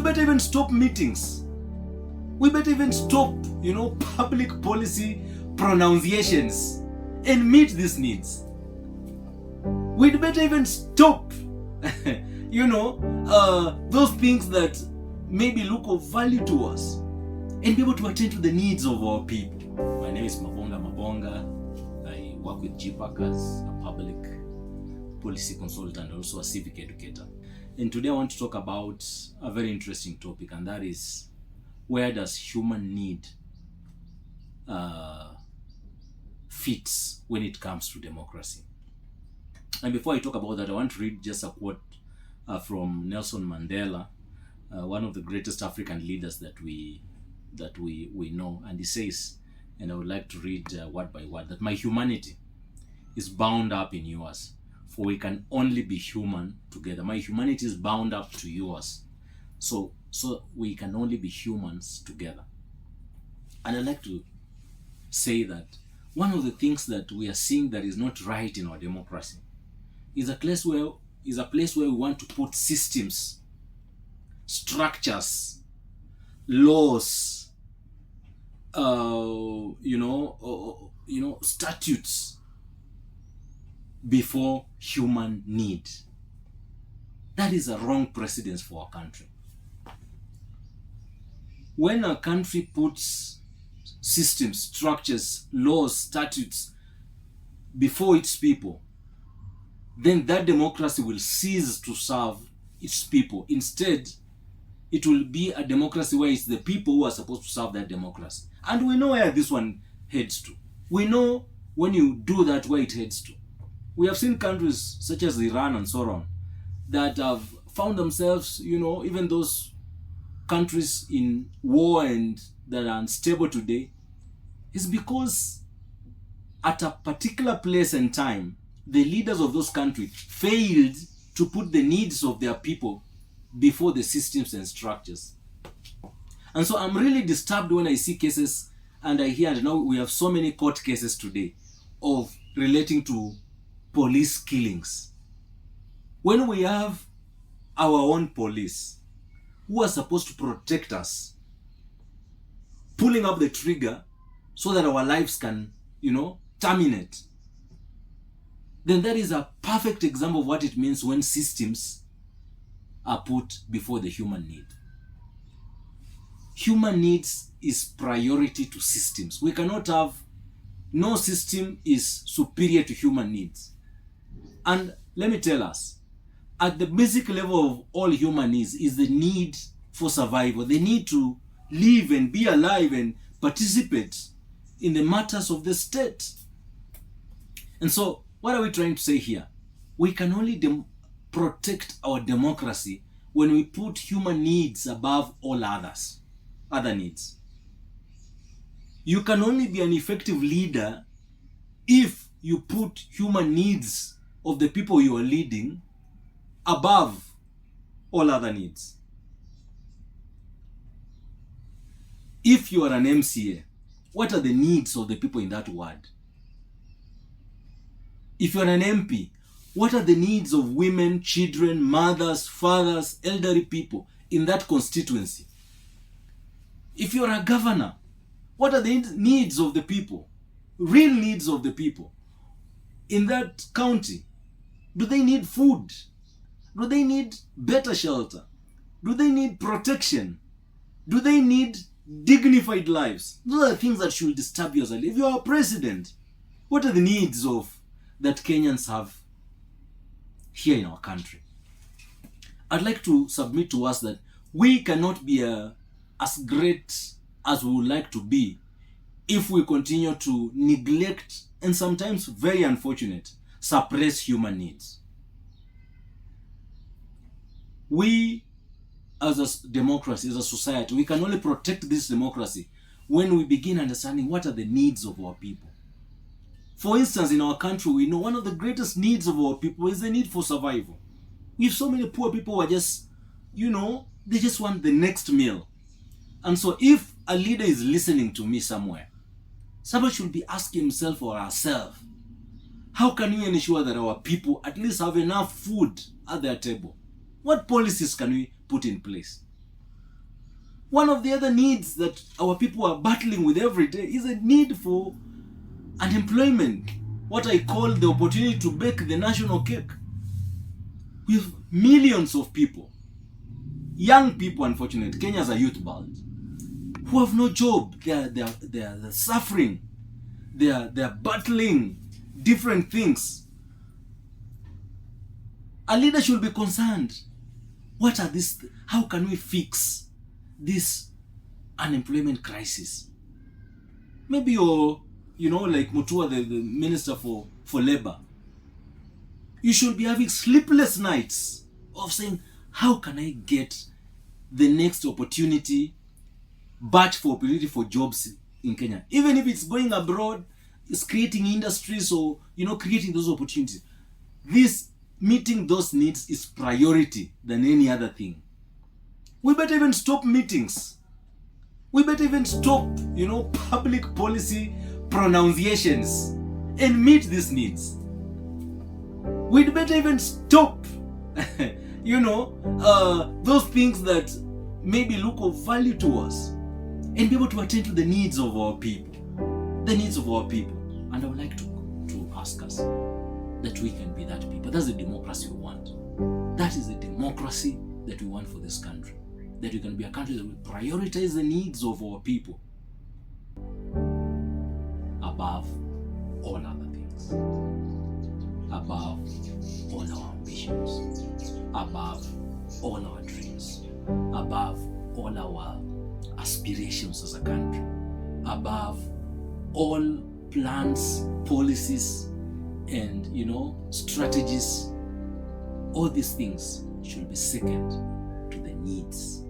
We better even stop meetings. We better even stop, public policy pronunciations and meet these needs. We'd better even stop, those things that maybe look of value to us and be able to attend to the needs of our people. My name is Mabonga. I work with GPAC as a public policy consultant and also a civic educator. And today I want to talk about a very interesting topic, and that is, where does human need fits when it comes to democracy? And before I talk about that, I want to read just a quote from Nelson Mandela, one of the greatest African leaders that we know. And he says, and I would like to read word by word, that my humanity is bound up in yours, for we can only be human together. My humanity is bound up to yours, so we can only be humans together. And I'd like to say that one of the things that we are seeing that is not right in our democracy is a place where we want to put systems, structures, laws, statutes before human need. That is a wrong precedence for our country. When a country puts systems, structures, laws, statutes before its people, then that democracy will cease to serve its people. Instead, it will be a democracy where it's the people who are supposed to serve that democracy. And we know where this one heads to. We know when you do that where it heads to. We have seen countries such as Iran and so on that have found themselves, even those countries in war and that are unstable today, is because at a particular place and time, the leaders of those countries failed to put the needs of their people before the systems and structures. And so I'm really disturbed when I see cases and I hear, and now we have so many court cases today of relating to police killings. When we have our own police who are supposed to protect us, pulling up the trigger so that our lives can, terminate, then that is a perfect example of what it means when systems are put before the human need. Human needs is priority to systems. We cannot have, no system is superior to human needs. And let me tell us, at the basic level of all human needs is the need for survival, the need to live and be alive and participate in the matters of the state. And so, what are we trying to say here? We can only protect our democracy when we put human needs above all other needs. You can only be an effective leader if you put human needs of the people you are leading above all other needs. If you are an MCA, what are the needs of the people in that ward? If you are an MP, what are the needs of women, children, mothers, fathers, elderly people in that constituency? If you are a governor, what are the needs of the people, real needs of the people in that county? Do they need food? Do they need better shelter? Do they need protection? Do they need dignified lives? Those are things that should disturb you as a leader. If you are a president, what are the needs that Kenyans have here in our country? I'd like to submit to us that we cannot be as great as we would like to be if we continue to neglect and sometimes, very unfortunate, suppress human needs. We, as a democracy, as a society, we can only protect this democracy when we begin understanding what are the needs of our people. For instance, in our country, we know one of the greatest needs of our people is the need for survival. We have so many poor people who are just, they just want the next meal. And so if a leader is listening to me somewhere, somebody should be asking himself or herself, how can we ensure that our people at least have enough food at their table? What policies can we put in place? One of the other needs that our people are battling with every day is a need for unemployment. What I call the opportunity to bake the national cake. We have millions of people, young people, unfortunately, Kenya's a youth belt, who have no job. They are suffering. They are battling different things. A leader should be concerned. What are these? How can we fix this unemployment crisis? Maybe you're, like Mutua, the minister for labor. You should be having sleepless nights of saying, how can I get the next opportunity, batch for opportunity for jobs in Kenya? Even if it's going abroad, it's creating industries or, creating those opportunities. This meeting those needs is priority than any other thing. We better even stop meetings. We better even stop, public policy pronunciations and meet these needs. We'd better even stop, those things that maybe look of value to us and be able to attend to the needs of our people. The needs of our people. And I would like to ask us that we can be that people. That's the democracy we want. That is the democracy that we want for this country. That we can be a country that will prioritize the needs of our people above all other things. Above all our ambitions. Above all our dreams. Above all our aspirations as a country. Above all plans, policies, and strategies. All these things should be second to the needs